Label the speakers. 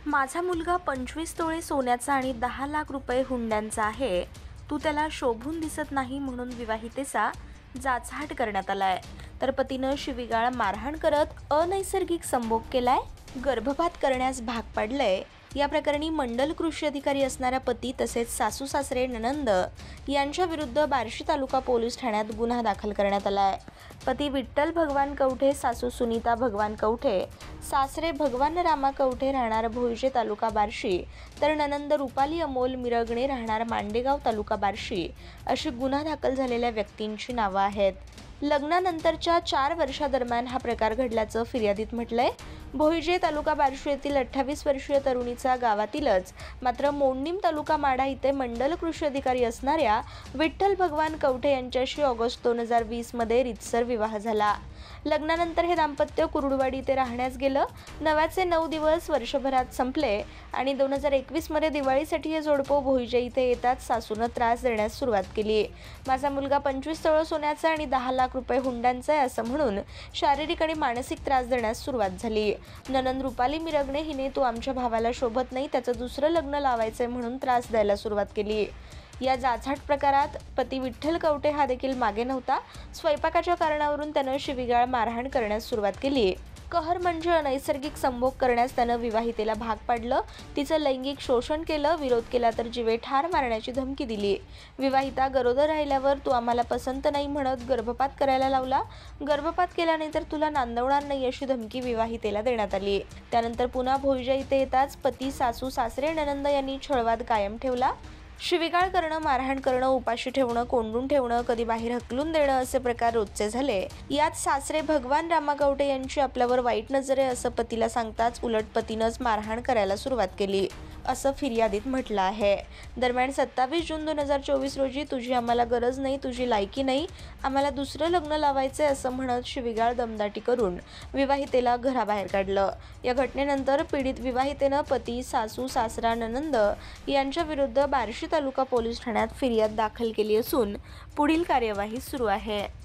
Speaker 1: माझा मुलगा 25 तोळे सोन्याचा आणि 10 लाख रुपये हुंड्यांचा आहे. तू त्याला शोभून दिसत नाही म्हणून विवाहितेचा जाचहाट करण्यात आलाय. तर पतीनं शिवीगाळ मारहाण करत अनैसर्गिक संभोग केलाय, गर्भपात करण्यास भाग पाडलंय. या प्रकरणी मंडल कृषी अधिकारी असणारा पती तसेच सासू सासरे नणंद यांच्या विरुद्ध बार्शी तालुका पोलीस ठाण्यात गुन्हा दाखल करण्यात आलाय. पती विठ्ठल भगवान कवठे, सासू सुनीता भगवान कवठे, सासरे भगवान रामा कवठे राहणार भोईजे तालुका बार्शी, तर नणंद रुपाली अमोल मिरगणे राहणार मांडेगाव तालुका बार्शी अशी गुन्हा दाखल झालेल्या व्यक्तींची नावं आहेत. लग्नानंतरच्या 4 वर्षादरम्यान हा प्रकार घडल्याचं फिर्यादीत म्हटलंय. भोईजे तालुका बार्शी येथील 28 वर्षीय तरुणीचा गावातीलच मात्र मोडणीम तालुका माढा इथे मंडल कृषी अधिकारी असणाऱ्या विठ्ठल भगवान कवठे यांच्याशी ऑगस्ट 2020 मध्ये रीतसर विवाह झाला. लग्नानंतर हे दाम्पत्य कुरुडवाडी इथे राहण्यास गेलं. नव्याचे 9 दिवस वर्षभरात संपले आणि 2021 मध्ये दिवाळीसाठी हे जोडपं भोईजे इथे येताच सासूनं त्रास देण्यास सुरुवात केली. माझा मुलगा 25 तोळे सोन्याचा आणि 10 लाख रुपये हुंड्यांचा आहे असं म्हणून शारीरिक आणि मानसिक त्रास देण्यास सुरुवात झाली. नणंद रुपाली मिरगणे हिने तू आमच्या भावाला शोभत नाही, त्याचं दुसरं लग्न लावायचंय म्हणून त्रास द्यायला सुरुवात केली. या जाचहाट प्रकारात पती विठ्ठल कवठे हा देखील मागे नव्हता. स्वयंपाकाच्या कारणावरून त्यानं शिवीगाळ मारहाण करण्यास सुरुवात केली. कहर म्हणजे अनैसर्गिक संभोग करण्यास त्यानं विवाहितेला भाग पाडलं. तिचं लैंगिक शोषण केलं. विरोध केला तर जीवे ठार मारण्याची धमकी दिली. विवाहिता गरोदर राहिल्यावर तू आम्हाला पसंत नाही म्हणत गर्भपात करायला लावला. गर्भपात केल्यानंतर तुला नांदवणार नाही अशी धमकी विवाहितेला देण्यात आली. त्यानंतर पुन्हा भोईजा इथे येताच पती, सासू, सासरे, नणंद यांनी छळवाद कायम ठेवला. शिवीगाळ करणं, मारहाण करणं, उपाशी ठेवणं, कोंडून ठेवणं, कधी बाहेर हकलून देणं असे प्रकार रोजचे झाले. यात सासरे भगवान रामा कवठे यांची आपल्यावर वाईट नजर आहे असं पतीला सांगताच उलट पतीनंच मारहाण करायला सुरुवात केली असं फिर्यादीत म्हटलं आहे. दरम्यान 27 जून 2024 रोजी तुझी आम्हाला गरज नाही, तुझी लायकी नाही, आम्हाला दुसरं लग्न लावायचंय असं म्हणत शिवीगाळ दमदाटी करून विवाहितेला घराबाहेर काढलं. या घटनेनंतर पीडित विवाहितेनं पती, सासू, सासरा, नणंद यांच्या विरुद्ध बार्शी तालुका पोलीस ठाण्यात फिर्याद दाखल केली असून पुढील कार्यवाही सुरू आहे.